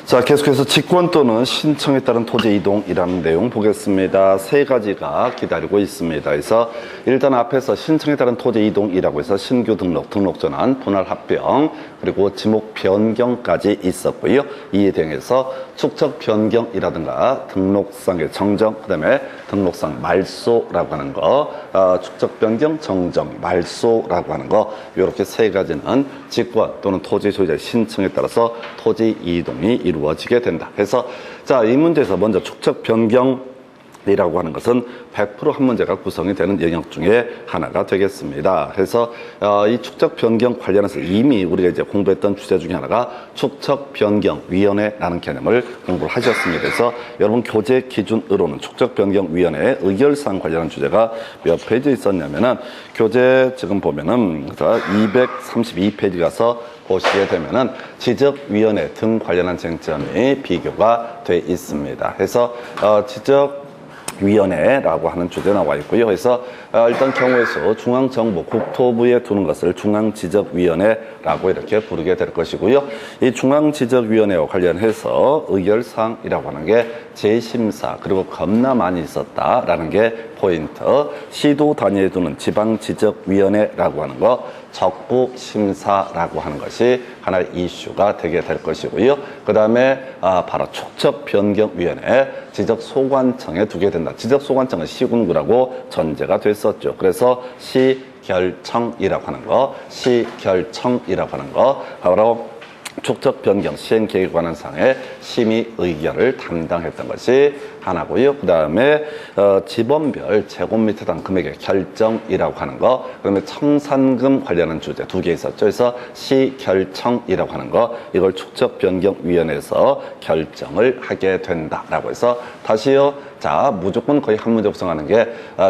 자, 계속해서 직권 또는 신청에 따른 토지 이동이라는 내용 보겠습니다. 세 가지가 기다리고 있습니다. 그래서 일단 앞에서 신청에 따른 토지 이동이라고 해서 신규 등록, 등록 전환, 분할 합병, 그리고 지목 변경까지 있었고요. 이에 대해서 축적 변경이라든가 등록상의 정정, 그 다음에 등록상 말소라고 하는 거, 축적 변경, 정정, 말소라고 하는 거, 이렇게 세 가지는 직권 또는 토지 소유자의 신청에 따라서 토지 이동이 이루어지게 된다. 그래서 자, 이 문제에서 먼저 축적 변경이라고 하는 것은 100% 한 문제가 구성이 되는 영역 중에 하나가 되겠습니다. 그래서 이 축적 변경 관련해서 이미 우리가 이제 공부했던 주제 중에 하나가 축적 변경 위원회라는 개념을 공부를 하셨습니다. 그래서 여러분 교재 기준으로는 축적 변경 위원회 의결사항 관련한 주제가 몇 페이지에 있었냐면은 교재 지금 보면은 232페이지 가서 보시게 되면은 지적위원회 등 관련한 쟁점이 비교가 돼 있습니다. 그래서 지적위원회라고 하는 주제 나와 있고요. 그래서 일단 경우의 수 중앙정부 국토부에 두는 것을 중앙지적위원회라고 이렇게 부르게 될 것이고요. 이 중앙지적위원회와 관련해서 의결사항이라고 하는 게 재심사 그리고 겁나 많이 있었다라는 게 포인트. 시도 단위에 두는 지방지적위원회라고 하는 거 적부심사라고 하는 것이 하나의 이슈가 되게 될 것이고요. 그 다음에 바로 축적변경위원회 지적소관청에 두게 된다. 지적소관청은 시군구라고 전제가 됐었죠. 그래서 시결청이라고 하는 거, 시결청이라고 하는 거 바로 축적 변경 시행 계획에 관한 사항의 심의 의결을 담당했던 것이 하나고요. 그 다음에 지번별 제곱미터당 금액의 결정이라고 하는 거, 그다음에 청산금 관련한 주제 두 개 있었죠. 그래서 시결청이라고 하는 거, 이걸 축적 변경 위원회에서 결정을 하게 된다라고 해서 다시요. 자, 무조건 거의 한 문제 구성하는 게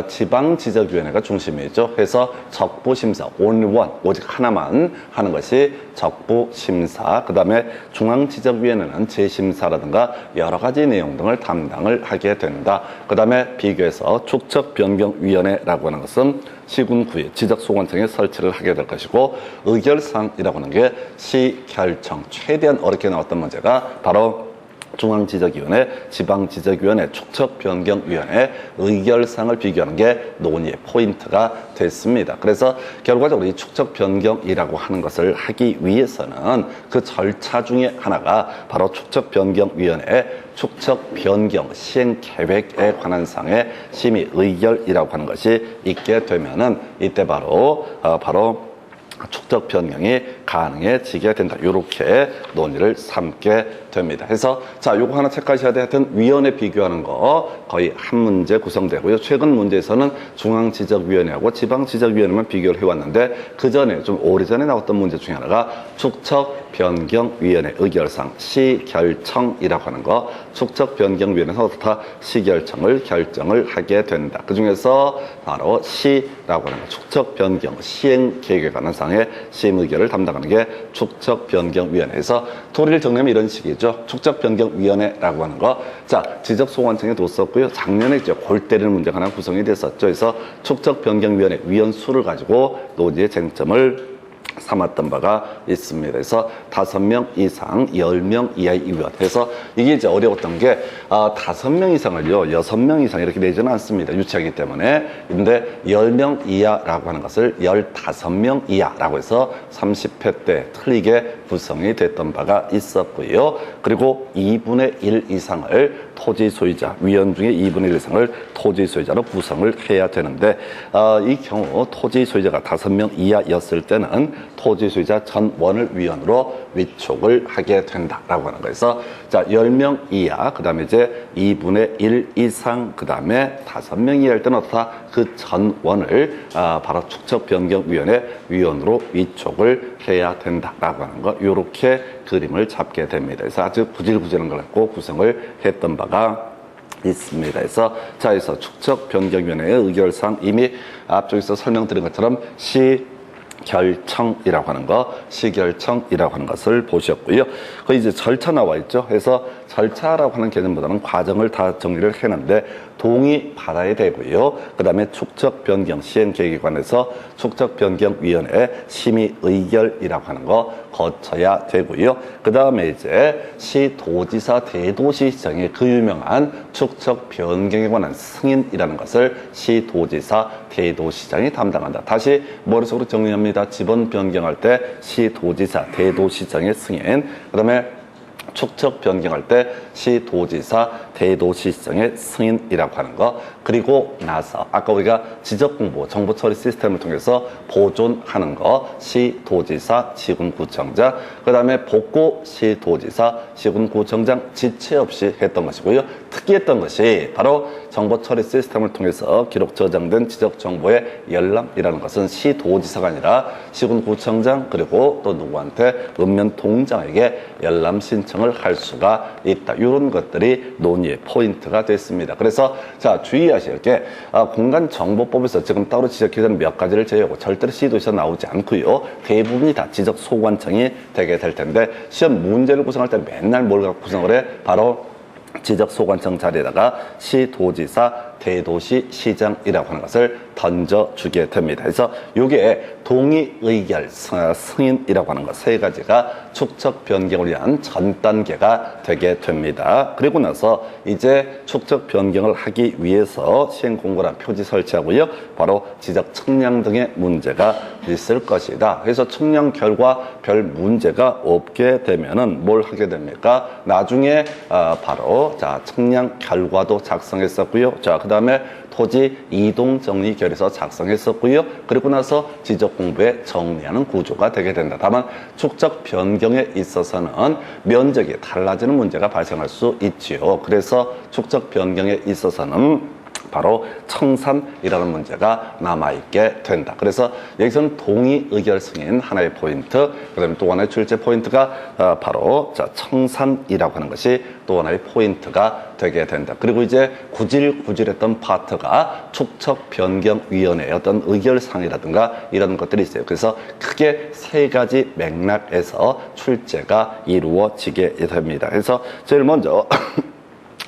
지방지적위원회가 중심이죠. 그래서 적부심사, only one, 오직 하나만 하는 것이 적부심사. 그 다음에 중앙지적위원회는 재심사라든가 여러 가지 내용 등을 담당을 하게 된다. 그 다음에 비교해서 축적변경위원회라고 하는 것은 시군구에 지적소관청에 설치를 하게 될 것이고, 의결사항이라고 하는 게 시결청, 최대한 어렵게 나왔던 문제가 바로 중앙지적위원회, 지방지적위원회, 축적변경위원회 의결사항을 비교하는 게 논의의 포인트가 됐습니다. 그래서 결과적으로 이 축적변경이라고 하는 것을 하기 위해서는 그 절차 중에 하나가 바로 축적변경위원회 축적변경 시행계획에 관한 사항의 심의 의결이라고 하는 것이 있게 되면은 이때 바로 축적 변경이 가능해지게 된다. 이렇게 논의를 삼게 됩니다. 그래서 자, 요거 하나 체크하셔야 돼. 하여튼 위원회 비교하는 거 거의 한 문제 구성되고요. 최근 문제에서는 중앙지적위원회하고 지방지적위원회만 비교를 해왔는데 그 전에 좀 오래전에 나왔던 문제 중에 하나가 축적변경위원회 의결사항 시결청이라고 하는 거, 축적변경위원회에서 다 시결청을 결정을 하게 된다. 그 중에서 바로 시라고 하는 거, 축적변경 시행계획에 관한 사항의 심의결을 담당하는 게 축적변경위원회에서 토리를 정리하면 이런 식이죠. 축적변경위원회라고 하는 거. 자, 지적소관청에 뒀었고요. 작년에 이제 골 때리는 문제가 하나 구성이 됐었죠. 그래서 축적변경위원회 위원수를 가지고 논의의 쟁점을 삼았던 바가 있습니다. 그래서 5명 이상, 10명 이하의 위원. 그래서 이게 이제 어려웠던 게 5명 이상을요, 6명 이상 이렇게 내지는 않습니다. 유치하기 때문에. 근데 10명 이하라고 하는 것을 15명 이하라고 해서 30회 때 틀리게 구성이 됐던 바가 있었고요. 그리고 2분의 1 이상을 토지 소유자, 위원 중에 2분의 1 이상을 토지 소유자로 구성을 해야 되는데, 이 경우 토지 소유자가 5명 이하였을 때는 토지 소유자 전원을 위원으로 위촉을 하게 된다라고 하는 거에서, 자, 10명 이하, 그 다음에 이제 2분의 1 이상, 그 다음에 5명 이하일 때는 다 그 전원을 바로 축적변경위원회 위원으로 위촉을 해야 된다라고 하는 거, 요렇게 그림을 잡게 됩니다. 그래서 아주 구질구질한 걸 갖고 구성을 했던 바가 있습니다. 그래서 자, 그래서 축적변경위원회의 의결사항 이미 앞쪽에서 설명드린 것처럼 시결청이라고 하는 거, 시결청이라고 하는 것을 보셨고요. 그 이제 절차 나와 있죠. 그래서 절차라고 하는 개념보다는 과정을 다 정리를 해놨는데 동의 받아야 되고요. 그 다음에 축척 변경 시행 계획에 관해서 축척 변경 위원회 심의 의결이라고 하는 거 거쳐야 되고요. 그 다음에 이제 시도지사 대도시장의 그 유명한 축척 변경에 관한 승인이라는 것을 시도지사 대도시장이 담당한다. 다시 머릿속으로 정리합니다. 지번 변경할 때 시도지사 대도시장의 승인, 그 다음에 축척 변경할 때 시도지사 대도시장의 승인이라고 하는 거, 그리고 나서 아까 우리가 지적공보 정보 처리 시스템을 통해서 보존하는 거 시도지사 시군구청장, 그 다음에 복구 시도지사 시군구청장 지체 없이 했던 것이고요. 특이했던 것이 바로 정보 처리 시스템을 통해서 기록 저장된 지적 정보의 열람이라는 것은 시도지사가 아니라 시군구청장 그리고 또 누구한테 읍면 통장에게 열람 신청을 할 수가 있다. 이런 것들이 논의의 포인트가 됐습니다. 그래서 자, 주의하실 게 공간정보법에서 지금 따로 지적해둔 몇 가지를 제외하고 절대로 시도에서 나오지 않고요. 대부분이 다 지적소관청이 되게 될 텐데 시험 문제를 구성할 때 맨날 뭘 갖고 구성을 해? 바로 지적소관청 자리에다가 시도지사 대도시시장이라고 하는 것을 던져주게 됩니다. 그래서 이게 동의, 의결, 승인이라고 하는 것 세 가지가 축척 변경을 위한 전 단계가 되게 됩니다. 그리고 나서 이제 축척 변경을 하기 위해서 시행공고란 표지 설치하고요. 바로 지적 측량 등의 문제가 있을 것이다. 그래서 측량 결과 별 문제가 없게 되면은 뭘 하게 됩니까? 나중에 바로 자 측량 결과도 작성했었고요. 자, 그 다음에 토지 이동 정리 결의서 작성했었고요. 그리고 나서 지적 공부에 정리하는 구조가 되게 된다. 다만 축척 변경에 있어서는 면적이 달라지는 문제가 발생할 수 있지요. 그래서 축척 변경에 있어서는 바로 청산이라는 문제가 남아있게 된다. 그래서 여기서는 동의, 의결, 승인 하나의 포인트, 그 다음에 또 하나의 출제 포인트가 바로 자 청산이라고 하는 것이 또 하나의 포인트가 되게 된다. 그리고 이제 구질구질했던 파트가 축척 변경 위원회의 어떤 의결상이라든가 이런 것들이 있어요. 그래서 크게 세 가지 맥락에서 출제가 이루어지게 됩니다. 그래서 제일 먼저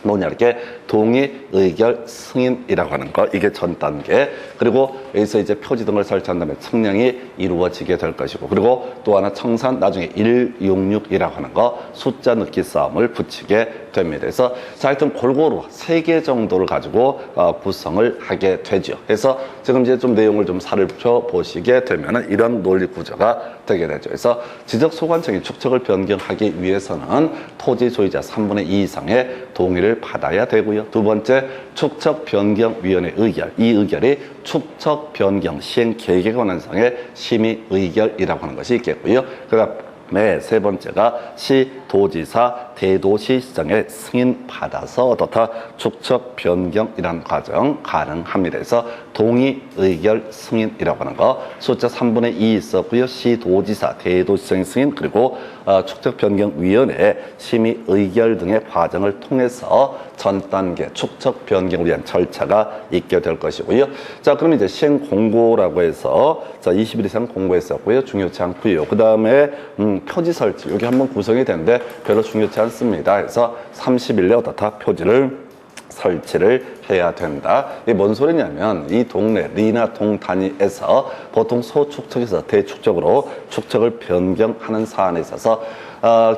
뭐냐, 이렇게 동의, 의결, 승인이라고 하는 거, 이게 전 단계. 그리고 여기서 이제 표지 등을 설치한 다음에 측량이 이루어지게 될 것이고, 그리고 또 하나 청산, 나중에 166이라고 하는 거, 숫자 넣기 싸움을 붙이게 됩니다. 그래서 자, 하여튼 골고루 3개 정도를 가지고 구성을 하게 되죠. 그래서 지금 이제 좀 내용을 좀 살펴보시게 되면은 이런 논리 구조가 되게 되죠. 그래서 지적소관청이 축척을 변경하기 위해서는 토지 소유자 3분의 2 이상의 동의를 받아야 되고요. 두 번째, 축척 변경 위원회 의결. 이 의결이 축척 변경 시행 계획에 관한 사항의 심의 의결이라고 하는 것이 있겠고요. 그다음에 세 번째가 시도지사 대도시시장의 승인 받아서 어떻다 축척 변경이라는 과정 가능합니다. 그래서 동의, 의결, 승인이라고 하는 거 숫자 3분의 2 있었고요. 시도지사 대도시장 승인, 그리고 축척 변경 위원회 심의 의결 등의 과정을 통해서 전 단계 축척 변경을 위한 절차가 있게 될 것이고요. 자, 그럼 이제 시행 공고라고 해서 자 20일 이상 공고했었고요. 중요치 않고요. 그 다음에 표지 설치, 여기 한번 구성이 되는데 별로 중요치 않습니다. 그래서 30일 내에 어떻다 표지를 설치를 해야 된다. 이게 뭔 소리냐면 이 동네 리나 동 단위에서 보통 소축척에서 대축척으로 축척을 변경하는 사안에 있어서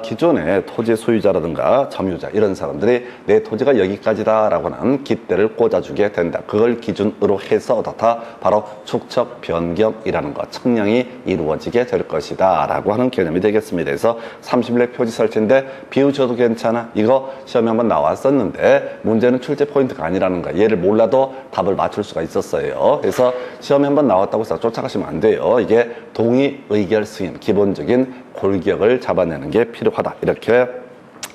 기존의 토지 소유자라든가 점유자 이런 사람들이 내 토지가 여기까지다라고 하는 깃대를 꽂아주게 된다. 그걸 기준으로 해서 어떻다? 바로 축척 변경이라는 것, 측량이 이루어지게 될 것이다 라고 하는 개념이 되겠습니다. 그래서 30일에 표지 설치인데 비우셔도 괜찮아. 이거 시험에 한번 나왔었는데 문제는 출제 포인트가 아니라는 거야. 얘를 몰라도 답을 맞출 수가 있었어요. 그래서 시험에 한번 나왔다고 해서 쫓아가시면 안 돼요. 이게 동의, 의결, 승인, 기본적인 골격을 잡아내는 게 필요하다. 이렇게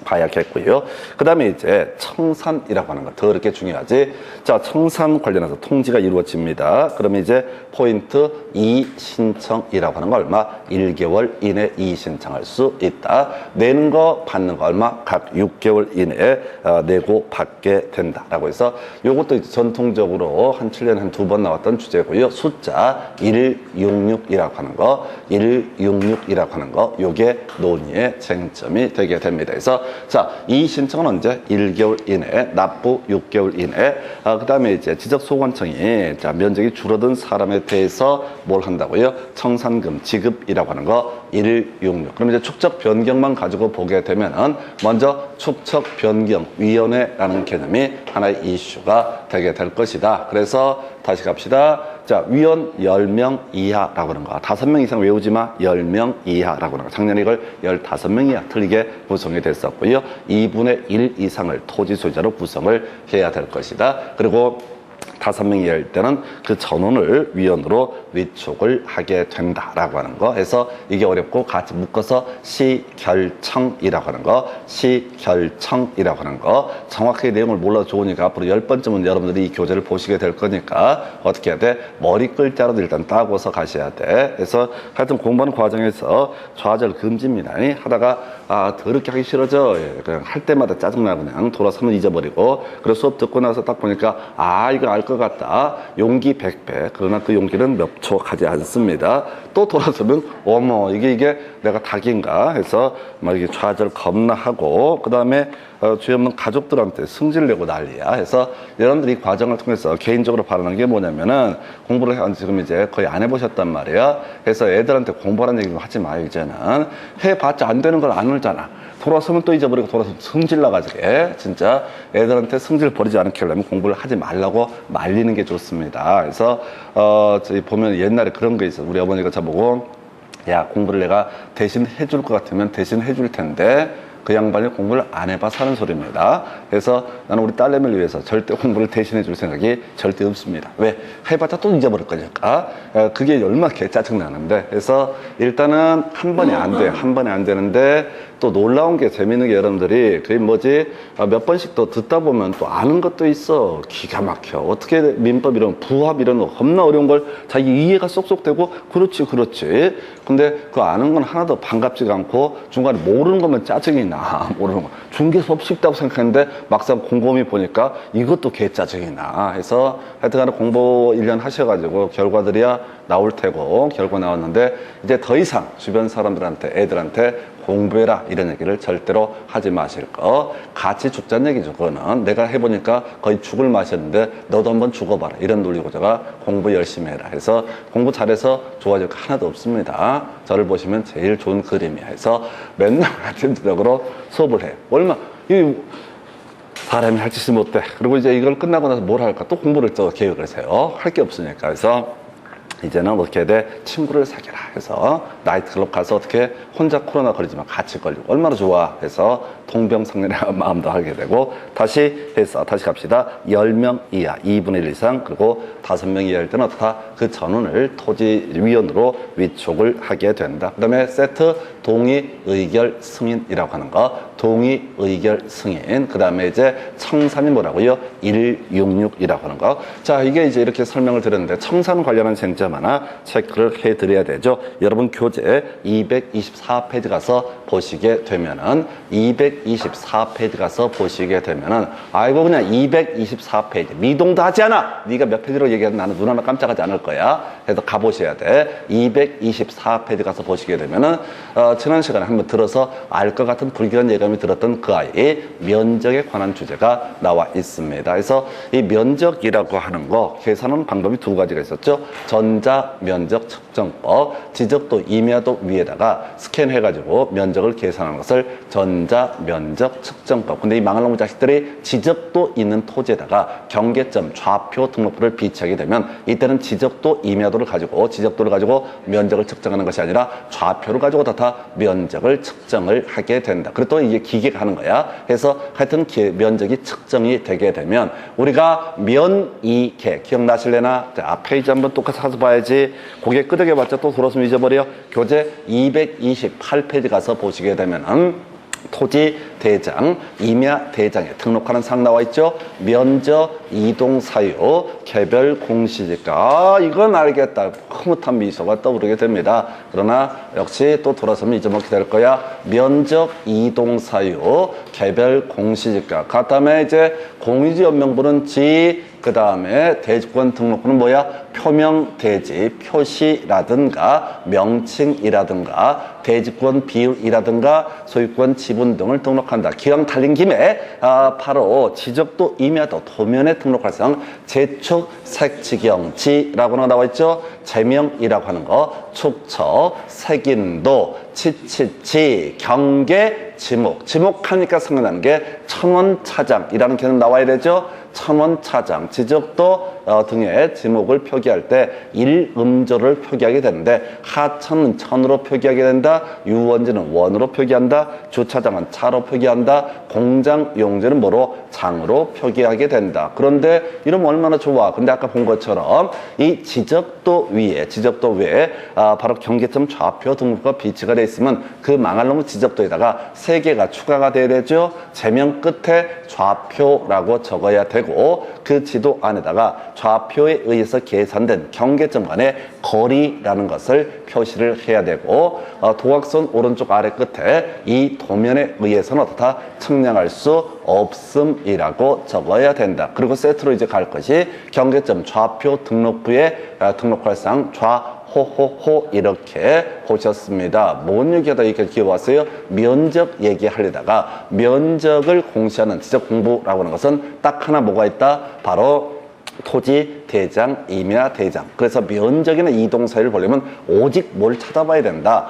봐야겠고요. 그 다음에 이제 청산이라고 하는 거 더 이렇게 중요하지. 자, 청산 관련해서 통지가 이루어집니다. 그러면 이제 포인트 이의신청이라고 하는 거 얼마? 1개월 이내 이의신청할 수 있다. 내는 거 받는 거 얼마? 각 6개월 이내에 내고 받게 된다라고 해서 요것도 이제 전통적으로 한 7년에 한 2번 나왔던 주제고요. 숫자 166이라고 하는 거, 166이라고 하는 거, 요게 논의의 쟁점이 되게 됩니다. 그래서 자, 이 신청은 언제? 1개월 이내, 납부 6개월 이내. 그 다음에 이제 지적소관청이 자, 면적이 줄어든 사람에 대해서 뭘 한다고요? 청산금 지급이라고 하는 거 166. 그럼 이제 축적 변경만 가지고 보게 되면은 먼저 축적 변경위원회라는 개념이 하나의 이슈가 되게 될 것이다. 그래서 다시 갑시다. 자, 위원 10명 이하라고 하는 거. 5명 이상 외우지 마. 10명 이하라고 하는 거. 작년에 이걸 15명 이하 틀리게 구성이 됐었고요. 2분의 1 이상을 토지 소유자로 구성을 해야 될 것이다. 그리고 5명 이하일 때는 그 전원을 위원으로 위촉을 하게 된다라고 하는 거. 해서 이게 어렵고 같이 묶어서 시결청이라고 하는 거. 시결청이라고 하는 거. 정확하게 내용을 몰라도 좋으니까 앞으로 10번쯤은 여러분들이 이 교재를 보시게 될 거니까 어떻게 해야 돼? 머리 글자로도 일단 따고서 가셔야 돼. 그래서 하여튼 공부하는 과정에서 좌절 금지입니다. 하다가 더럽게 하기 싫어져. 그냥 할 때마다 짜증나고 그냥 돌아서면 잊어버리고. 그래서 수업 듣고 나서 딱 보니까 이거 알 것 같다. 용기 100배. 그러나 그 용기는 몇 초 가지 않습니다. 또 돌아서면 어머 이게 내가 닭인가 해서 막 이게 좌절 겁나 하고 그 다음에 죄 없는 가족들한테 승질 내고 난리야. 해서 여러분들이 이 과정을 통해서 개인적으로 바라는 게 뭐냐면은 공부를 지금 이제 거의 안 해보셨단 말이야. 그래서 애들한테 공부하라는 얘기 좀 하지 마요. 이제는 해봤자 안 되는 걸 안 울잖아. 돌아서면 또 잊어버리고 돌아서면 성질 나가지고 진짜 애들한테 성질 버리지 않게 하려면 공부를 하지 말라고 말리는 게 좋습니다. 그래서 저희 보면 옛날에 그런 게 있어. 우리 어머니가 저보고 야 공부를 내가 대신 해줄 것 같으면 대신 해줄 텐데 그 양반이 공부를 안 해봐서 하는 소리입니다. 그래서 나는 우리 딸내미를 위해서 절대 공부를 대신해 줄 생각이 절대 없습니다. 왜? 해봤자 또 잊어버릴 거니까. 그게 얼마나 짜증나는데. 그래서 일단은 한 번에 안 돼요. 한 번에 안 되는데 또 놀라운 게 재밌는 게 여러분들이 그게 뭐지? 몇 번씩 또 듣다 보면 또 아는 것도 있어. 기가 막혀. 어떻게 민법 이런 부합 이런 거 겁나 어려운 걸 자기 이해가 쏙쏙 되고 그렇지. 근데 그 아는 건 하나도 반갑지가 않고 중간에 모르는 거면 짜증이 나. 모르는 거. 중개 수업 쉽다고 생각했는데 막상 곰곰이 보니까 이것도 개 짜증이 나. 해서 하여튼간에 공부 1년 하셔가지고 결과들이야 나올 테고 결과 나왔는데 이제 더 이상 주변 사람들한테 애들한테 공부해라 이런 얘기를 절대로 하지 마실 거. 같이 죽자는 얘기죠. 그거는 내가 해보니까 거의 죽을 맛이었는데 너도 한번 죽어봐라 이런 논리고자가 공부 열심히 해라. 그래서 공부 잘해서 좋아질 거 하나도 없습니다. 저를 보시면 제일 좋은 그림이야. 해서 맨날 아침저녁으로 수업을 해요. 사람이 할 짓이 못돼. 그리고 이제 이걸 끝나고 나서 뭘 할까? 또 공부를 또 계획을 세요. 할 게 없으니까. 그래서 이제는 어떻게 해야 돼? 친구를 사귀라 해서 나이트클럽 가서 어떻게 혼자 코로나 걸리지만 같이 걸리고 얼마나 좋아 해서 동병상련의 마음도 하게 되고 다시 해서 다시 갑시다. 10명 이하 2분의 1 이상 그리고 5명 이하일 때는 어떻다? 그 전원을 토지위원으로 위촉을 하게 된다. 그 다음에 세트 동의 의결 승인이라고 하는 거. 동의 의결 승인. 그 다음에 이제 청산이 뭐라고요? 166이라고 하는 거. 자, 이게 이제 이렇게 설명을 드렸는데 청산 관련한 쟁점 하나 체크를 해드려야 되죠. 여러분 교재 224페이지 가서 보시게 되면은 224페이지 가서 보시게 되면은 아이고 그냥 224페이지 미동도 하지 않아. 네가 몇 페이지로 얘기해도 나는 눈 하나 깜짝하지 않을 거야. 그래서 가보셔야 돼. 224페이지 가서 보시게 되면은 지난 시간에 한번 들어서 알 것 같은 불길한 예감이 들었던 그 아이의 면적에 관한 주제가 나와 있습니다. 그래서 이 면적이라고 하는 거 계산하는 방법이 두 가지가 있었죠. 전자면적 측정법, 지적도 임야도 위에다가 스캔해가지고 면적을 계산하는 것을 전자면적 측정법. 근데 이 망할 놈의 자식들이 지적도 있는 토지에다가 경계점, 좌표 등록부를 비치하게 되면 이때는 지적도 임야도를 가지고 지적도를 가지고 면적을 측정하는 것이 아니라 좌표를 가지고 다 면적을 측정을 하게 된다. 그리고 또 이게 기계가 하는 거야. 그래서 하여튼 면적이 측정이 되게 되면 우리가 면이계 기억나실래나? 자, 페이지 한번 똑같이 가서 봐야지. 고개 끄덕여봤자 또 돌아서면 잊어버려. 교재 228페이지 가서 보시게 되면은 토지 대장, 임야 대장에 등록하는 상 나와 있죠. 면적, 이동 사유, 개별 공시지가. 이건 알겠다. 흐뭇한 미소가 떠오르게 됩니다. 그러나 역시 또 돌아서면 잊어먹게 될 거야. 면적, 이동 사유, 개별 공시지가. 그 다음에 이제 공유지연명부는 지, 그 다음에 대지권 등록부는 뭐야? 표명 대지, 표시라든가 명칭이라든가 대지권 비율이라든가 소유권 지분 등을 등록한다. 기왕 달린 김에 바로 지적도 임야도 도면에 등록할 상 제축 색지경지라고는 나와 있죠. 제명이라고 하는 거, 축척, 색인도, 치치치, 경계, 지목. 지목하니까 생각나는 게 천원차장이라는 개념 나와야 되죠. 천원차장, 지적도 등의 지목을 표기할 때 일음조를 표기하게 되는데 하천은 천으로 표기하게 된다. 유원지는 원으로 표기한다. 주차장은 차로 표기한다. 공장 용지는 뭐로? 장으로 표기하게 된다. 그런데 이러면 얼마나 좋아. 근데 아까 본 것처럼 이 지적도 위에 바로 경계점 좌표 등록과 비치가 돼 있으면 그 망할 놈의 지적도에다가 3개가 추가가 돼야 되죠. 제명 끝에 좌표라고 적어야 되고 그 지도 안에다가 좌표에 의해서 계산된 경계점 간의 거리라는 것을 표시를 해야 되고 도각선 오른쪽 아래 끝에 이 도면에 의해서는 어떻다 측량할 수 없음이라고 적어야 된다. 그리고 세트로 이제 갈 것이 경계점 좌표 등록부에 등록할 상 호호호 이렇게 보셨습니다. 뭔 얘기하다 이렇게 기어왔어요? 면적 얘기하려다가 면적을 공시하는 지적 공부라고 하는 것은 딱 하나 뭐가 있다? 바로 토지 대장, 임야 대장. 그래서 면적이나 이동사를 보려면 오직 뭘 찾아봐야 된다.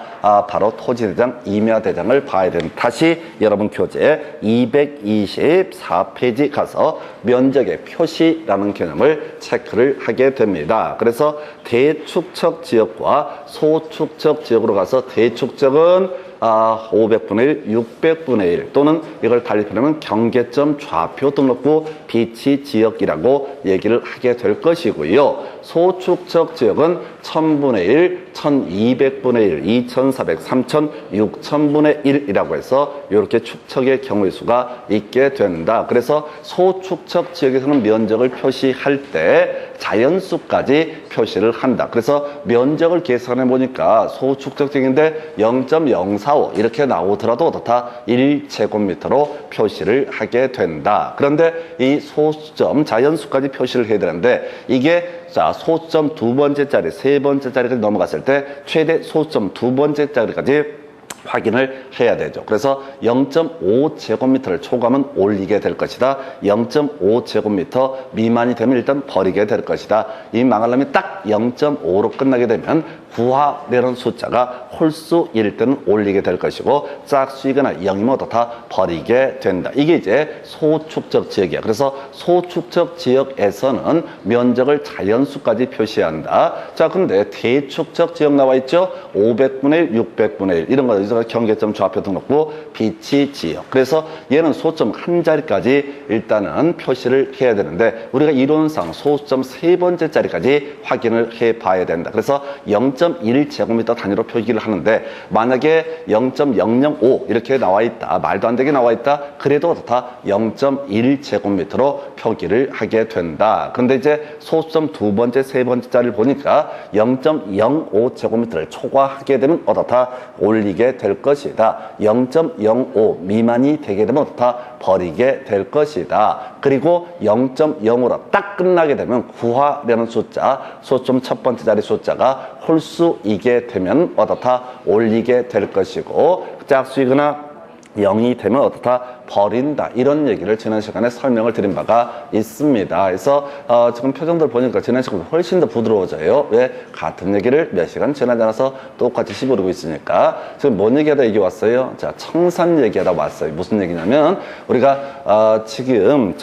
바로 토지 대장, 임야 대장을 봐야 된다. 다시 여러분 교재 224페이지 가서 면적의 표시라는 개념을 체크를 하게 됩니다. 그래서 대축척 지역과 소축척 지역으로 가서 대축척은 500분의 1, 600분의 1 또는 이걸 달리 표현하면 경계점 좌표 등록부 비치 지역이라고 얘기를 하게 될 것이고요. 소축척 지역은 1000분의 1, 1200분의 1, 2400, 3000, 6000분의 1이라고 해서 이렇게 축척의 경우의 수가 있게 된다. 그래서 소축척 지역에서는 면적을 표시할 때 자연수까지 표시를 한다. 그래서 면적을 계산해 보니까 소축척 지역인데 0.045 이렇게 나오더라도 어떻다? 1제곱미터로 표시를 하게 된다. 그런데 이 소수점 자연수까지 표시를 해야 되는데 이게 자 소수점 두 번째 자리, 세 번째 자리까지 넘어갔을 때 최대 소수점 두 번째 자리까지 확인을 해야 되죠. 그래서 0.5제곱미터를 초과하면 올리게 될 것이다. 0.5제곱미터 미만이 되면 일단 버리게 될 것이다. 이 망하려면 딱 0.5로 끝나게 되면 구하라는 숫자가 홀수일 때는 올리게 될 것이고 짝수이거나 0이면 어떻다? 버리게 된다. 이게 이제 소축적 지역이야. 그래서 소축적 지역에서는 면적을 자연수까지 표시해야 한다. 자, 근데 대축적 지역 나와 있죠? 500분의 1, 600분의 1 이런 거 경계점 좌표 등록부 비치 지역. 그래서 얘는 소점 한 자리까지 일단은 표시를 해야 되는데 우리가 이론상 소수점 세 번째 자리까지 확인을 해 봐야 된다. 그래서 0.1제곱미터 단위로 표기를 하는데 만약에 0.005 이렇게 나와 있다. 말도 안 되게 나와 있다. 그래도 어떻다? 0.1제곱미터로 표기를 하게 된다. 그런데 이제 소수점 두 번째, 세 번째 자리를 보니까 0.05제곱미터를 초과하게 되면 어떻다? 올리게 될 것이다. 0.05 미만이 되게 되면 어떻다? 버리게 될 것이다. 그리고 0.05로 딱 끝나게 되면 구하라는 숫자, 소수점 첫 번째 자리 숫자가 홀수이게 되면 어떻다? 올리게 될 것이고 짝수이거나 0이 되면 어떻다? 버린다. 이런 얘기를 지난 시간에 설명을 드린 바가 있습니다. 그래서 지금 표정들 보니까 지난 시간보다 훨씬 더 부드러워져요. 왜? 같은 얘기를 몇 시간 지나지 않아서 똑같이 씹어오고 있으니까. 지금 뭔 얘기하다 얘기 왔어요? 자, 청산 얘기하다 왔어요. 무슨 얘기냐면 우리가 지금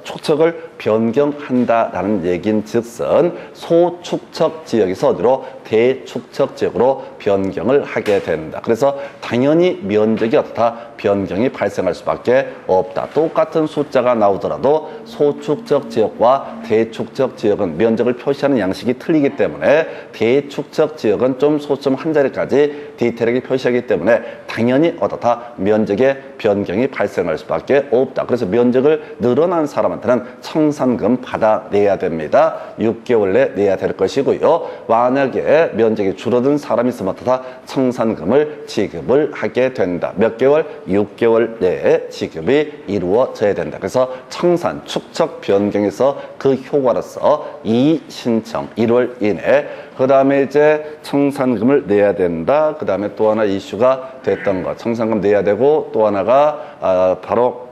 축척을 변경한다라는 얘기인 즉슨 소축척 지역에서 어디로? 대축척 지역으로 변경을 하게 된다. 그래서 당연히 면적이 어떻다? 변경이 발생할 수밖에 없다. 똑같은 숫자가 나오더라도 소축척 지역과 대축척 지역은 면적을 표시하는 양식이 틀리기 때문에 대축척 지역은 좀 소수점 한 자리까지 디테일하게 표시하기 때문에 당연히 어떻다? 면적의 변경이 발생할 수밖에 없다. 그래서 면적을 늘어난 사람한테는 청산금 받아내야 됩니다. 6개월 내 내야 될 것이고요. 만약에 면적이 줄어든 사람이 있으면 어떻다? 청산금을 지급을 하게 된다. 몇 개월? 6개월 내에 지급이 이루어져야 된다. 그래서 청산, 축척 변경에서 그 효과로서 이의 신청 1월 이내 그 다음에 이제 청산금을 내야 된다. 그 다음에 또 하나 이슈가 됐던 거. 청산금 내야 되고 또 하나가 바로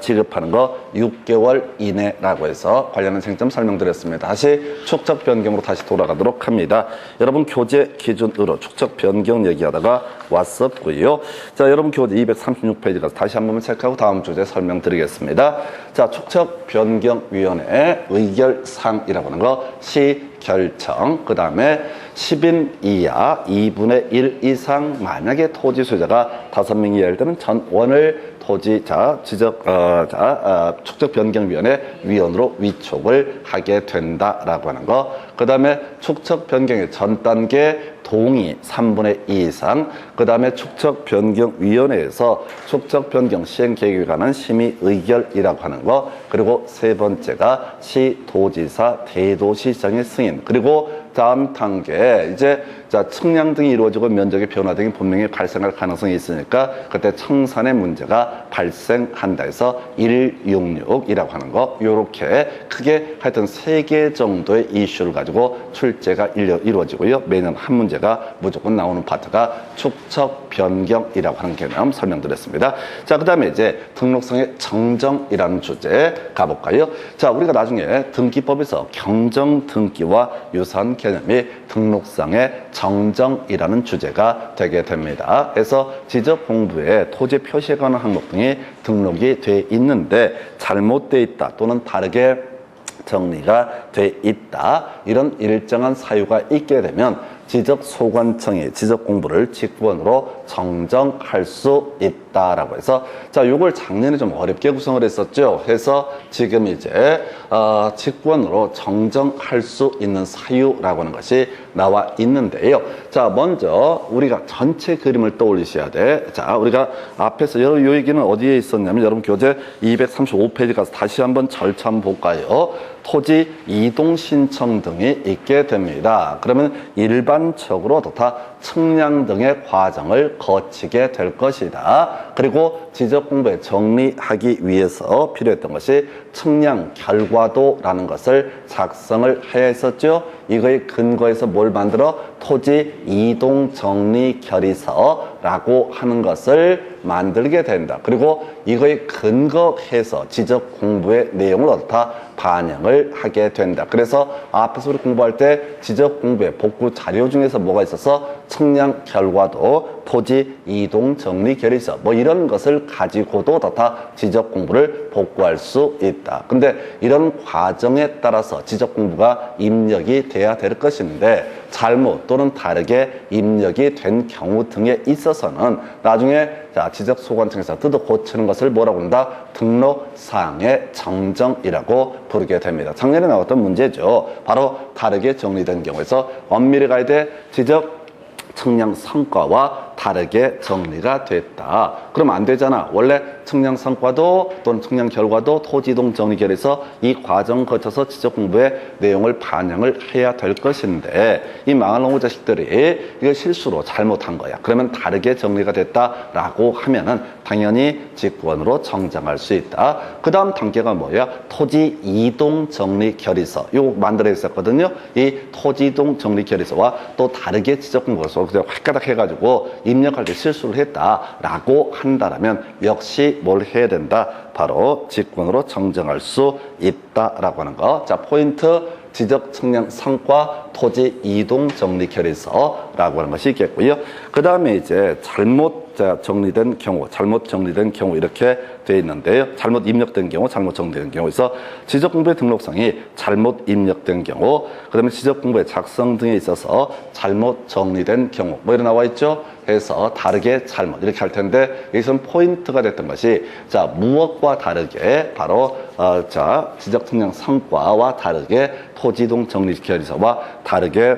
지급하는 거 6개월 이내라고 해서 관련한 쟁점 설명드렸습니다. 다시 축적 변경으로 다시 돌아가도록 합니다. 여러분 교재 기준으로 축적 변경 얘기하다가 왔었고요. 자, 여러분 교재 236페이지 가서 다시 한번 체크하고 다음 주제 설명드리겠습니다. 자, 축적 변경위원회 의결사항이라고 하는 거 시결정, 그 다음에 10인 이하 2분의 1 이상 만약에 토지 소유자가 5명 이하일 때는 전원을 토지자 축적 변경위원회 위원으로 위촉을 하게 된다라고 하는 거. 그 다음에 축적 변경의 전 단계 동의 3분의 2 이상, 그 다음에 축적 변경위원회에서 축적 변경 시행 계획에 관한 심의 의결이라고 하는 거. 그리고 세 번째가 시도지사 대도시장의 승인. 그리고 다음 단계에 이제 측량 등이 이루어지고 면적의 변화 등이 분명히 발생할 가능성이 있으니까 그때 청산의 문제가 발생한다 해서 166이라고 하는 거. 요렇게 크게 하여튼 3개 정도의 이슈를 가지고 출제가 이루어지고요. 매년 한 문제가 무조건 나오는 파트가 축적 변경이라고 하는 개념 설명드렸습니다. 자, 그 다음에 이제 등록상의 정정이라는 주제 가볼까요? 자, 우리가 나중에 등기법에서 경정 등기와 유사한 개념이 등록상의 정정이라는 주제가 되게 됩니다. 그래서 지적 공부에 토지 표시에 관한 항목 등이 등록이 돼 있는데 잘못돼 있다 또는 다르게 정리가 돼 있다, 이런 일정한 사유가 있게 되면 지적소관청이 지적공부를 직권으로 정정할 수 있다라고 해서, 자, 요걸 작년에 좀 어렵게 구성을 했었죠. 해서 지금 이제 직권으로 정정할 수 있는 사유라고 하는 것이 나와 있는데요. 자, 먼저 우리가 전체 그림을 떠올리셔야 돼. 자, 우리가 앞에서 요 얘기는 어디에 있었냐면 여러분 교재 235페이지 가서 다시 한번 절차 한번 볼까요? 토지 이동 신청 등이 있게 됩니다. 그러면 일반적으로 다 측량 등의 과정을 거치게 될 것이다. 그리고 지적 공부에 정리하기 위해서 필요했던 것이 측량 결과도라는 것을 작성을 해야 했었죠. 이거에 근거해서 뭘 만들어? 토지 이동 정리 결의서라고 하는 것을 만들게 된다. 그리고 이거에 근거해서 지적 공부의 내용을 어떻다 반영을 하게 된다. 그래서 앞에서 우리 공부할 때 지적 공부의 복구 자료 중에서 뭐가 있어서 측량 결과도, 토지 이동 정리 결의서 뭐 이런 것을 가지고도 다 지적 공부를 복구할 수 있다. 근데 이런 과정에 따라서 지적 공부가 입력이 돼야 될 것인데 잘못 또는 다르게 입력이 된 경우 등에 있어서는 나중에 지적소관청에서 뜯어 고치는 것을 뭐라고 한다? 등록사항의 정정이라고 부르게 됩니다. 작년에 나왔던 문제죠. 바로 다르게 정리된 경우에서 엄밀히 가야 돼 지적 측량 성과와 다르게 정리가 됐다. 그럼 안 되잖아. 원래 측량 성과도 또는 측량 결과도 토지이동 정리결에서 이 과정 거쳐서 지적 공부의 내용을 반영을 해야 될 것인데 이 망할 놈의 자식들이 이거 실수로 잘못한 거야. 그러면 다르게 정리가 됐다라고 하면은 당연히 직권으로 정정할 수 있다. 그 다음 단계가 뭐야? 토지 이동 정리 결의서. 이거 만들어 있었거든요. 이 토지 이동 정리 결의서와 또 다르게 지적 공부에서 그냥 확가닥 해가지고 입력할 때 실수를 했다라고 한다라면 역시 뭘 해야 된다? 바로 직권으로 정정할 수 있다라고 하는 거. 자, 포인트 지적 측량 성과 토지 이동 정리 결의서라고 하는 것이 있겠고요. 그 다음에 이제 잘못 정리된 경우 이렇게 되어 있는데요. 잘못 입력된 경우, 잘못 정리된 경우에서 지적공부의 등록상이 잘못 입력된 경우, 그 다음에 지적공부의 작성 등에 있어서 잘못 정리된 경우 뭐 이런 나와 있죠. 해서 다르게 잘못 이렇게 할 텐데 여기서는 포인트가 됐던 것이 자, 무엇과 다르게 바로 지적 측량 성과와 다르게 토지이동 정리 결의서와 다르게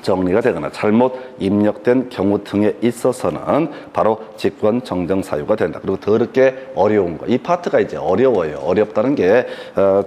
정리가 되거나 잘못 입력된 경우 등에 있어서는 바로 직권 정정 사유가 된다. 그리고 더럽게 어려운 거. 이 파트가 이제 어려워요. 어렵다는 게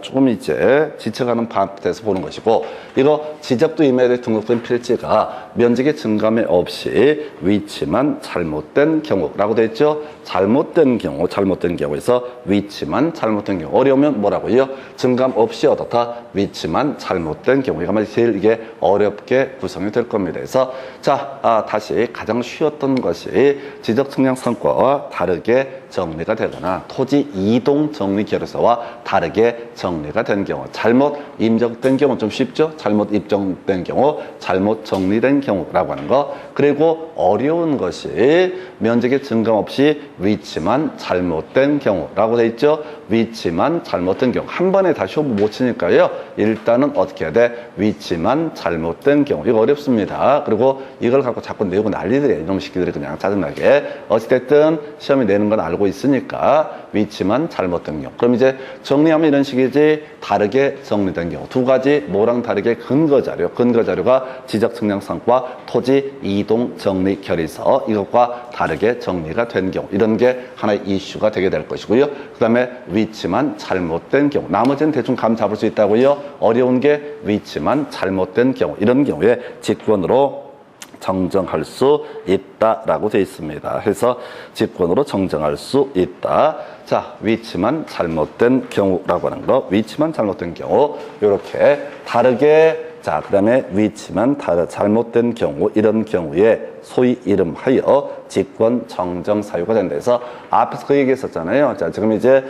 조금 이제 지쳐가는 파트에서 보는 것이고, 이거 지적도 이메일에 등록된 필지가 면적의 증감에 없이 위치만 잘못된 경우라고 되어 있죠. 잘못된 경우에서 위치만 잘못된 경우. 어려우면 뭐라고요? 증감 없이 어떻다? 위치만 잘못된 경우. 이거 제일 이게 어렵게 구성이 될 겁니다. 그래서 자, 다시 가장 쉬웠던 것이 지적 측량 성과와 다르게 정리가 되거나 토지 이동 정리 결의서와 다르게 정리가 된 경우, 잘못 입력된 경우 좀 쉽죠? 잘못 입력된 경우, 잘못 정리된 경우라고 하는 거. 그리고 어려운 것이 면적의 증감 없이 위치만 잘못된 경우라고 돼 있죠. 위치만 잘못된 경우. 한 번에 다 쇼부 못 치니까요. 일단은 어떻게 해야 돼? 위치만 잘못된 경우. 이거 어렵습니다. 그리고 이걸 갖고 자꾸 내고 난리들이에요. 이놈 새끼들이 그냥 짜증나게. 어찌됐든 시험이 내는 건 알고 있으니까 위치만 잘못된 경우. 그럼 이제 정리하면 이런 식이지. 다르게 정리된 경우. 두 가지 뭐랑 다르게 근거 자료가 지적 측량 성과, 토지 이동 정리 결의서 이것과 다르게 정리가 된 경우. 이런 게 하나의 이슈가 되게 될 것이고요. 그 다음에 위치만 잘못된 경우. 나머지는 대충 감 잡을 수 있다고요. 어려운 게 위치만 잘못된 경우. 이런 경우에 직권으로 정정할 수 있다라고 되어 있습니다. 해서 직권으로 정정할 수 있다. 자, 위치만 잘못된 경우라고 하는 거. 위치만 잘못된 경우. 이렇게 다르게. 자, 그 다음에 위치만 잘못된 경우, 이런 경우에 소위 이름하여 직권 정정 사유가 된다 해서 앞에서 그 얘기 했었잖아요. 자, 지금 이제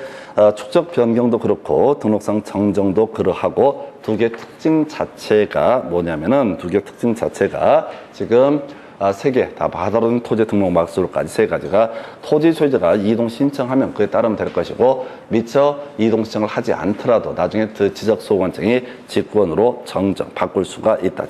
축적 변경도 그렇고 등록상 정정도 그러하고 두 개 특징 자체가 뭐냐면은 지금 세 개 다 받아오는 토지 등록 막수로까지 세 가지가 토지 소유자가 이동 신청하면 그에 따르면 될 것이고 미처 이동 신청을 하지 않더라도 나중에 그 지적 소관청이 직권으로 정정 바꿀 수가 있다.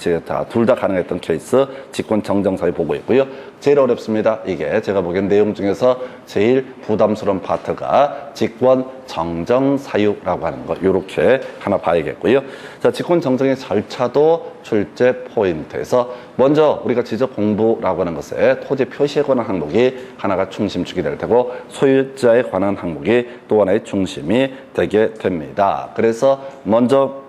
둘 다 가능했던 케이스 직권 정정 사유 보고 있고요. 제일 어렵습니다. 이게 제가 보기엔 내용 중에서 제일 부담스러운 파트가 직권 정정 사유라고 하는 거. 이렇게 하나 봐야겠고요. 자, 직권 정정의 절차도 출제 포인트에서 먼저 우리가 지적 공부라고 하는 것에 토지 표시에 관한 항목이 하나가 중심축이 될 테고 소유자에 관한 항목이 또 하나의 중심이 되게 됩니다. 그래서 먼저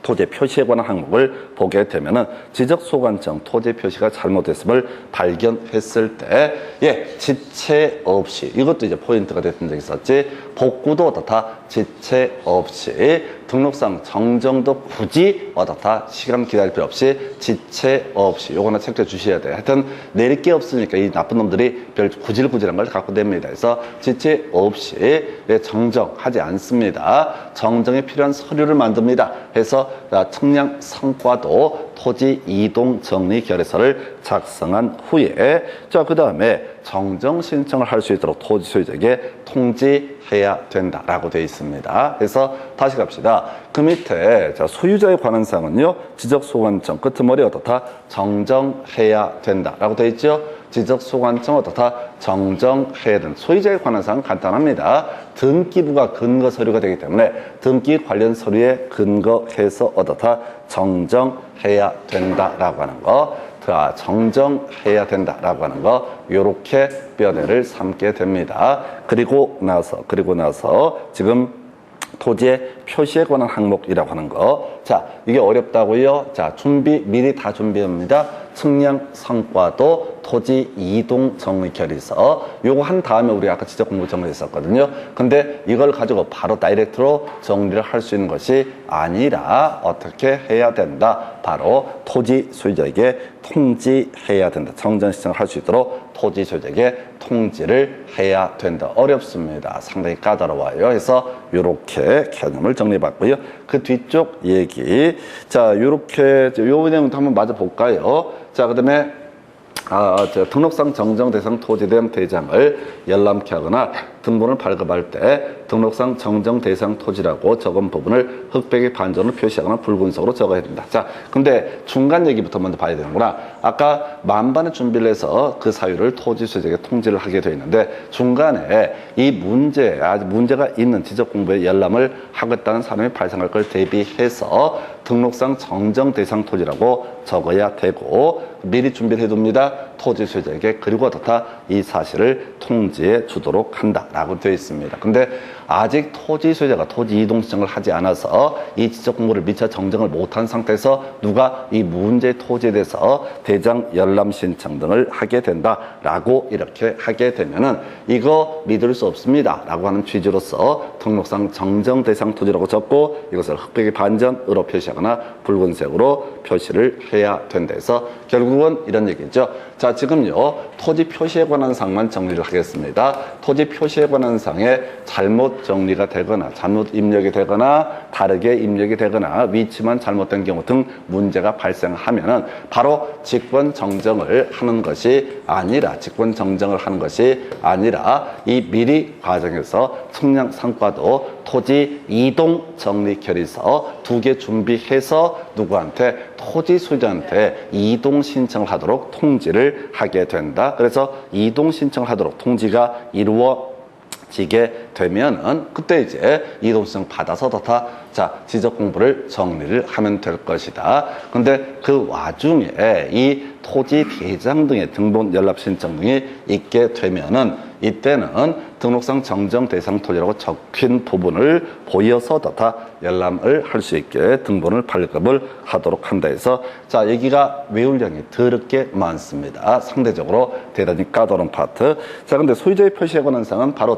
토지 표시에 관한 항목을 보게 되면은 지적 소관청 토지 표시가 잘못됐음을 발견했을 때, 지체 없이, 이것도 이제 포인트가 됐던 적이 있었지. 복구도 어떻다? 지체 없이, 등록상 정정도 굳이 어떻다? 시간 기다릴 필요 없이, 지체 없이. 요거 하나 체크해 주셔야 돼요. 하여튼 내릴 게 없으니까 이 나쁜 놈들이 별 구질구질한 걸 갖고 냅니다. 그래서 지체 없이 정정하지 않습니다. 정정에 필요한 서류를 만듭니다. 해서 측량 성과도 토지 이동 정리 결의서를 작성한 후에, 자, 그 다음에 정정 신청을 할 수 있도록 토지 소유자에게 통지해야 된다라고 되어 있습니다. 그래서 다시 갑시다. 그 밑에 자, 소유자에 관한 사항은요, 지적 소관청 끄트머리 어떻다? 정정해야 된다라고 되어 있죠. 지적 소관청 어떻다? 정정해야 된다. 소유자에 관한 사항은 간단합니다. 등기부가 근거 서류가 되기 때문에 등기 관련 서류에 근거해서 어떻다? 정정해야 된다라고 하는 거. 정정해야 된다라고 하는 거, 요렇게 뼈대를 삼게 됩니다. 그리고 나서 지금 토지의 표시에 관한 항목이라고 하는 거. 자, 이게 어렵다고요? 자, 미리 다 준비합니다. 측량 성과도 토지 이동 정리 결의서. 요거 한 다음에 우리 아까 지적 공부 정리했었거든요. 근데 이걸 가지고 바로 다이렉트로 정리를 할 수 있는 것이 아니라 어떻게 해야 된다? 바로 토지 소유자에게 통지해야 된다. 정정 신청을 할 수 있도록 토지 소유자에게 통지를 해야 된다. 어렵습니다. 상당히 까다로워요. 그래서 요렇게 개념을 정리해봤고요. 그 뒤쪽 얘기. 자, 요렇게 요 내용도 한번 마저 볼까요? 자, 그다음에 등록상 정정 대상 토지된 대장을 열람케 하거나 등본을 발급할 때 등록상 정정 대상 토지라고 적은 부분을 흑백의 반전으로 표시하거나 붉은색으로 적어야 된다. 자, 근데 중간 얘기부터 먼저 봐야 되는구나. 아까 만반의 준비를 해서 그 사유를 토지 수재에게 통지를 하게 되어 있는데 중간에 이 문제가 있는 지적 공부에 열람을 하겠다는 사람이 발생할 걸 대비해서 등록상 정정 대상 토지라고 적어야 되고 미리 준비를 해둡니다. 토지 수재에게 그리고 어떻다 이 사실을 통지해 주도록 한다라고 되어 있습니다. 근데 아직 토지 수재가 토지 이동 신청을 하지 않아서 이 지적 공부를 미처 정정을 못한 상태에서 누가 이 문제 토지에 대해서 대장 열람 신청 등을 하게 된다라고 이렇게 하게 되면은 이거 믿을 수 없습니다라고 하는 취지로서 등록상 정정 대상 토지라고 적고 이것을 흑백의 반전으로 표시하거나 붉은색으로 표시를 해야 된다 해서 결국은 이런 얘기죠. 자, 지금요 토지 표시에 관한 사항만 정리를 하겠습니다. 토지 표시에 관한 사항에 잘못 정리가 되거나 잘못 입력이 되거나 다르게 입력이 되거나 위치만 잘못된 경우 등 문제가 발생하면은 바로 직권 정정을 하는 것이 아니라 이 미리 과정에서 측량 상과도 토지 이동 정리 결의서 2개 준비해서 누구한테 토지 수재한테 이동 신청을 하도록 통지를 하게 된다. 그래서 이동 신청을 하도록 통지가 이루어지게 되면은 그때 이제 이동 신청 받아서 자 지적 공부를 정리를 하면 될 것이다. 근데 그 와중에 이 토지 대장 등의 등본 연락 신청 등이 있게 되면은 이때는 등록상 정정 대상 토지라고 적힌 부분을 보여서 열람을 할 수 있게 등본을 발급을 하도록 한다 해서 자 여기가 외울 양이 더럽게 많습니다. 상대적으로 대단히 까다로운 파트. 자 근데 소유자의 표시에 관한 사항은 바로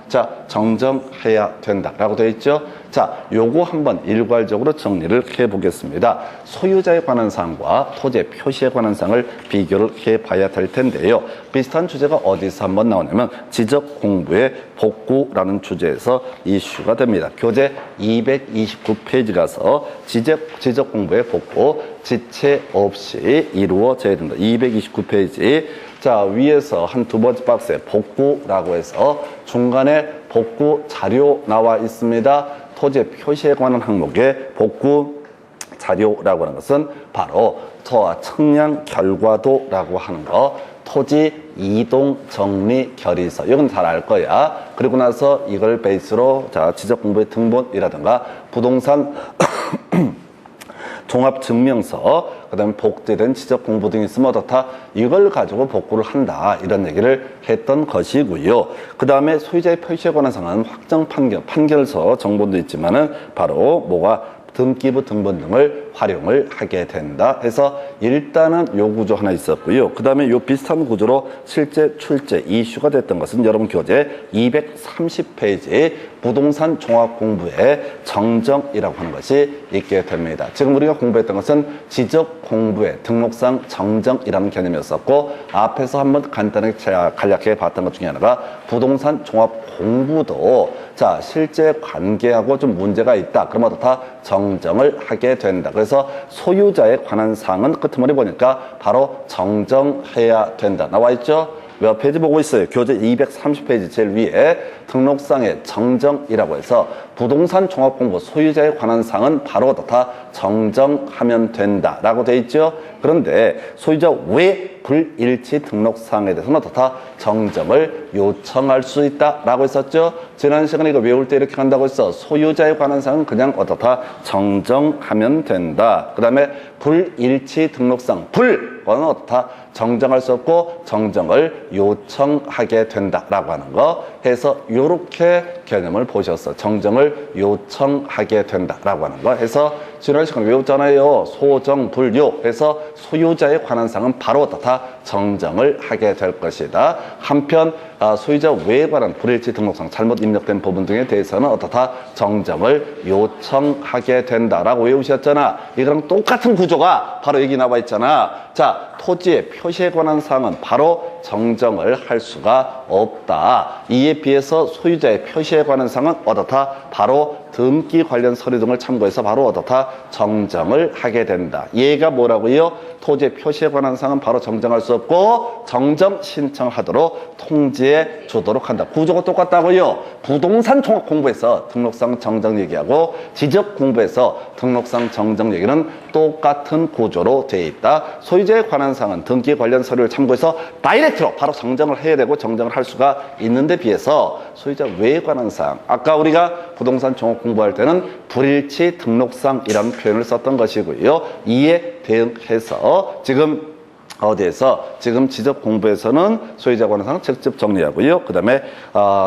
자 정정해야 된다라고 되어 있죠. 자 요거 한번 일괄적으로 정리를 해 보겠습니다. 소유자에 관한 사항과 토지의 표시에 관한 사항을 비교를 해 봐야 될 텐데요. 비슷한 주제가 어디서 한번 나오냐면 지적 공부의 복구라는 주제에서 이슈가 됩니다. 교재 229페이지 가서 지적 공부의 복구 지체 없이 이루어져야 된다. 229페이지. 자, 위에서 한 두 번째 박스에 복구라고 해서 중간에 복구 자료 나와 있습니다. 토지의 표시에 관한 항목에 복구 자료라고 하는 것은 바로 측량 결과도라고 하는 거, 토지 이동 정리 결의서, 이건 잘 알 거야. 그리고 나서 이걸 베이스로 자 지적 공부의 등본이라든가 부동산 종합증명서, 그 다음에 복제된 지적 공부 등이 있으면 이걸 가지고 복구를 한다, 이런 얘기를 했던 것이고요. 그 다음에 소유자의 표시에 관한 사항은 확정 판결서 정본도 있지만은 바로 뭐가 등기부 등본 등을 활용을 하게 된다 해서 일단은 요 구조 하나 있었고요. 그 다음에 요 비슷한 구조로 실제 출제 이슈가 됐던 것은 여러분 교재 230페이지 부동산 종합공부의 정정이라고 하는 것이 있게 됩니다. 지금 우리가 공부했던 것은 지적 공부의 등록상 정정이라는 개념이었었고, 앞에서 한번 간단하게 간략하게 봤던 것 중에 하나가 부동산 종합공부도 자 실제 관계하고 좀 문제가 있다, 그러면 정정을 하게 된다. 그래서 소유자에 관한 사항은 끄트머리 보니까 바로 정정해야 된다 나와 있죠. 몇 페이지 보고 있어요? 교재 230페이지 제일 위에 등록상의 정정이라고 해서 부동산 종합공부 소유자에 관한 사항은 바로 정정하면 된다라고 돼 있죠. 그런데 소유자 외 불일치 등록사항에 대해서는 정정을 요청할 수 있다라고 했었죠. 지난 시간에 이거 외울 때 이렇게 한다고 했어. 소유자에 관한 사항은 그냥 정정하면 된다. 그 다음에 불일치 등록사항, 불은 정정할 수 없고 정정을 요청하게 된다라고 하는 거 해서 요렇게 개념을 보셨어. 정정을 요청하게 된다라고 하는 거 해서 지난 시간에 외웠잖아요. 소정불요 해서 소유자에 관한 사항은 바로 정정을 하게 될 것이다. 한편 소유자 외에 관한 불일치 등록상 잘못 입력된 부분 등에 대해서는 정정을 요청하게 된다라고 외우셨잖아. 이거랑 똑같은 구조가 바로 여기 나와 있잖아. 자, 토지의 표시에 관한 사항은 바로 정정을 할 수가 없다. 이에 비해서 소유자의 표시에 관한 사항은 바로 등기 관련 서류 등을 참고해서 바로 어떻다 정정을 하게 된다. 얘가 뭐라고요? 토지 표시에 관한 사항은 바로 정정할 수 없고 정정 신청하도록 통지해 주도록 한다. 구조가 똑같다고요. 부동산 종합 공부에서 등록상 정정 얘기하고 지적 공부에서 등록상 정정 얘기는 똑같은 구조로 되어 있다. 소유자에 관한 사항은 등기 관련 서류를 참고해서 다이렉트로 바로 정정을 해야 되고 정정을 할 수가 있는데 비해서 소유자 외에 관한 사항, 아까 우리가 부동산 종합 공부할 때는 불일치 등록상이라는 표현을 썼던 것이고요. 이에 대응해서 지금 어디에서 지금 지적 공부에서는 소유자에 관한 사항 직접 정리하고요. 그 다음에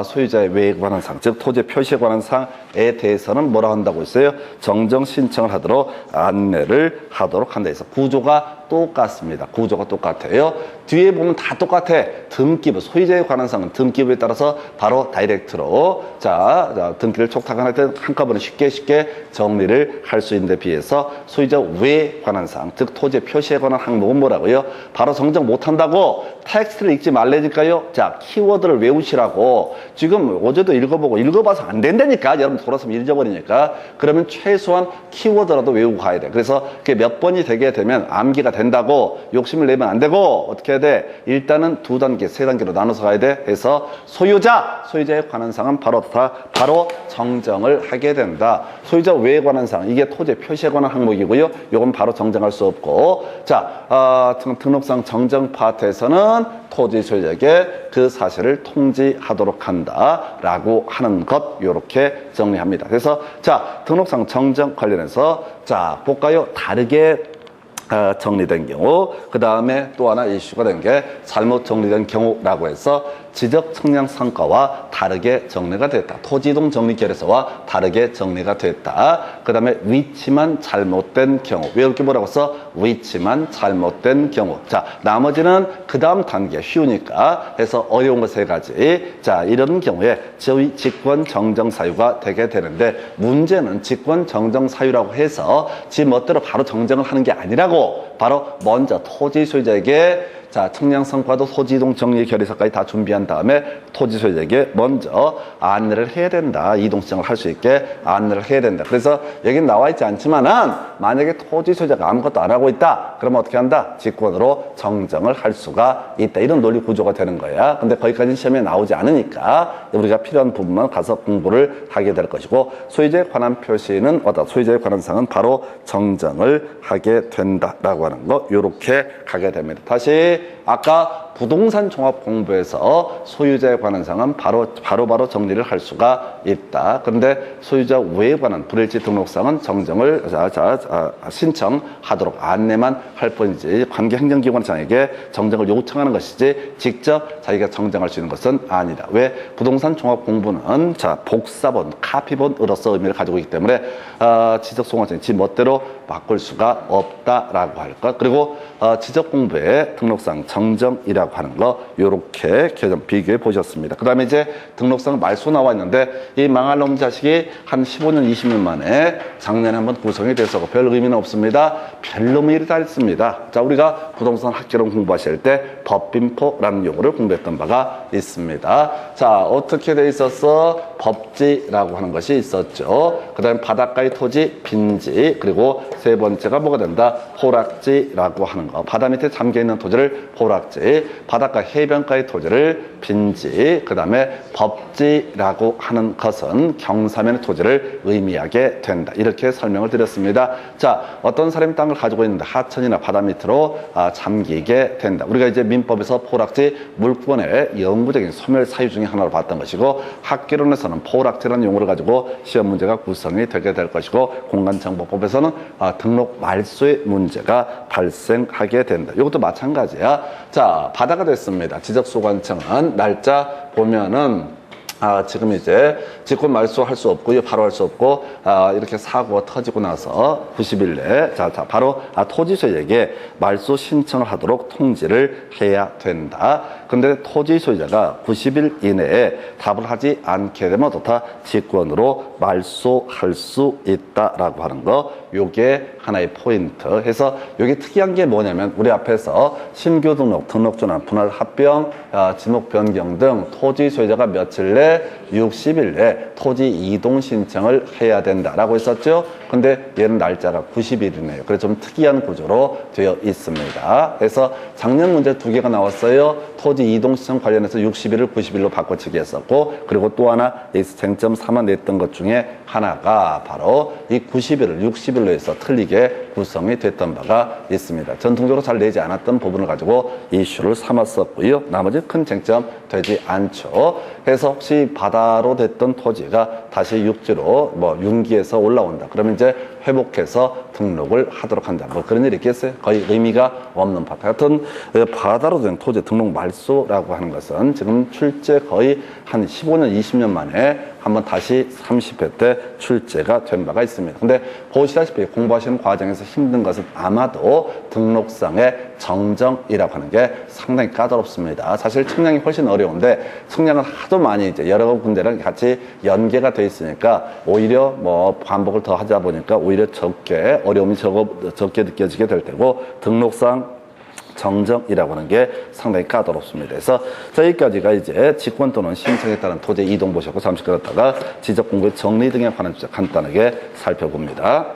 소유자의 외에 관한 사항, 즉 토지 표시에 관한 사항에 대해서는 뭐라 한다고 했어요? 정정 신청을 하도록 안내를 하도록 한다 해서 구조가 똑같습니다. 구조가 똑같아요. 뒤에 보면 다 똑같아. 등기부, 소유자에 관한 사항은 등기부에 따라서 바로 다이렉트로 자 등기를 촉탁할 때 한꺼번에 쉽게 정리를 할 수 있는 데 비해서 소유자 외에 관한 사항, 즉 토지 표시에 관한 항목은 뭐라고요? 바로 정정 못한다고 텍스트를 읽지 말래니까요. 자, 키워드를 외우시라고. 지금 어제도 읽어보고 읽어봐서 안 된다니까. 여러분 돌아서면 잊어버리니까. 그러면 최소한 키워드라도 외우고 가야 돼. 그래서 그게 몇 번이 되게 되면 암기가 된다고. 욕심을 내면 안 되고 어떻게 해야 돼? 일단은 2단계, 3단계로 나눠서 가야 돼. 해서 소유자에 관한 사항은 바로 정정을 하게 된다. 소유자 외에 관한 사항, 이게 토지 표시에 관한 항목이고요. 요건 바로 정정할 수 없고. 자, 등록상 정정 파트에서는 토지 소유자에게 그 사실을 통지하도록 한다라고 하는 것, 요렇게 정리합니다. 그래서 자, 등록상 정정 관련해서 자, 볼까요? 다르게 정리된 경우, 그 다음에 또 하나 이슈가 된 게 잘못 정리된 경우라고 해서 지적 측량 상가와 다르게 정리가 됐다. 토지이동 정리 결의서와 다르게 정리가 됐다. 그 다음에 위치만 잘못된 경우. 왜 이렇게 뭐라고 써? 위치만 잘못된 경우. 자, 나머지는 그 다음 단계 쉬우니까 해서 어려운 거 3가지. 자, 이런 경우에 저희 직권 정정 사유가 되게 되는데, 문제는 직권 정정 사유라고 해서 지 멋대로 바로 정정을 하는 게 아니라고, 바로 먼저 토지 소유자에게 자, 측량성과도 토지이동 정리 결의서까지 다 준비한 다음에 토지 소유자에게 먼저 안내를 해야 된다. 이동시장을 할 수 있게 안내를 해야 된다. 그래서 여긴 나와 있지 않지만은 만약에 토지 소유자가 아무것도 안 하고 있다. 그러면 어떻게 한다? 직권으로 정정을 할 수가 있다. 이런 논리 구조가 되는 거야. 근데 거기까지는 시험에 나오지 않으니까 우리가 필요한 부분만 가서 공부를 하게 될 것이고, 소유자에 관한 표시는 소유자에 관한 사항은 바로 정정을 하게 된다라고 하는 거, 요렇게 가게 됩니다. 다시 아까 부동산 종합 공부에서 소유자에 관한 사항은 바로 정리를 할 수가 있다. 그런데 소유자 외에 관한 불일치 등록사항은 정정을 신청하도록 안내만 할 뿐이지 관계행정기관장에게 정정을 요청하는 것이지 직접 자기가 정정할 수 있는 것은 아니다. 왜? 부동산 종합 공부는 자, 복사본, 카피본으로서 의미를 가지고 있기 때문에 지적소관청이 지 멋대로 바꿀 수가 없다라고 할 것. 그리고 지적 공부의 등록상 정정이라고 하는 거, 요렇게 비교해 보셨습니다. 그 다음에 이제 등록상 말소 나와 있는데, 이 망할 놈 자식이 한 15년, 20년 만에 작년에 한번 구성이 돼서 별 의미는 없습니다. 별놈의 일이 다 있습니다. 자, 우리가 부동산 학개론 공부하실 때 법빈포라는 용어를 공부했던 바가 있습니다. 자, 어떻게 돼 있었어? 법지라고 하는 것이 있었죠. 그 다음에 바닷가의 토지, 빈지, 그리고 3번째가 뭐가 된다? 포락지라고 하는 거. 바다 밑에 잠겨있는 토지를 포락지, 바닷가 해변가의 토지를 빈지, 그 다음에 법지라고 하는 것은 경사면의 토지를 의미하게 된다. 이렇게 설명을 드렸습니다. 자, 어떤 사람이 땅을 가지고 있는데 하천이나 바다 밑으로 잠기게 된다. 우리가 이제 민법에서 포락지 물권의 영구적인 소멸 사유 중에 하나로 봤던 것이고, 학개론에서는 포락지라는 용어를 가지고 시험 문제가 구성이 되게 될 것이고, 공간정보법에서는 등록 말소의 문제가 발생하게 된다. 이것도 마찬가지야. 자, 바다가 됐습니다. 지적소관청은 날짜 보면은 지금 이제 직권 말소할 수 없고요. 바로 할 수 없고, 이렇게 사고가 터지고 나서 90일 내에 바로 토지 소유자에게 말소 신청을 하도록 통지를 해야 된다. 근데 토지 소유자가 90일 이내에 답을 하지 않게 되면 어떻다? 직권으로 말소할 수 있다라고 하는 거, 요게 하나의 포인트. 해서 요게 특이한 게 뭐냐면, 우리 앞에서 신규 등록, 등록전환, 분할 합병, 지목 변경 등 토지 소유자가 며칠 내 되는데 60일 내에 토지 이동 신청을 해야 된다라고 했었죠. 근데 얘는 날짜가 90일이네요. 그래서 좀 특이한 구조로 되어 있습니다. 그래서 작년 문제 두 개가 나왔어요. 토지 이동 신청 관련해서 60일을 90일로 바꿔치기 했었고, 그리고 또 하나 쟁점 삼아 냈던 것 중에 하나가 바로 이 90일을 60일로 해서 틀리게 구성이 됐던 바가 있습니다. 전통적으로 잘 내지 않았던 부분을 가지고 이슈를 삼았었고요. 나머지 큰 쟁점 되지 않죠. 그래서 혹시 바다로 됐던 토지가 다시 육지로 윤기에서 올라온다. 그러면 이제 회복해서 등록을 하도록 한다. 그런 일이 있겠어요? 거의 의미가 없는 바. 하여튼 바다로 된 토지 등록 말소라고 하는 것은 지금 출제 거의 한 15년, 20년 만에 한번 다시 30회 때 출제가 된 바가 있습니다. 근데 보시다시피 공부하시는 과정에서 힘든 것은 아마도 등록상의 정정이라고 하는 게 상당히 까다롭습니다. 사실 측량이 훨씬 어려운데 측량을 하도 많이 이제 여러 군데랑 같이 연계가 돼 있으니까 오히려 반복을 더 하다 보니까 오히려 적게 어려움이 적게 느껴지게 될 테고, 등록상 정정이라고 하는 게 상당히 까다롭습니다. 그래서 여기까지가 이제 직권 또는 신청에 따른 토지 이동 보셨고, 잠시 끌었다가 지적 공부의 정리 등에 관한 주제 간단하게 살펴봅니다.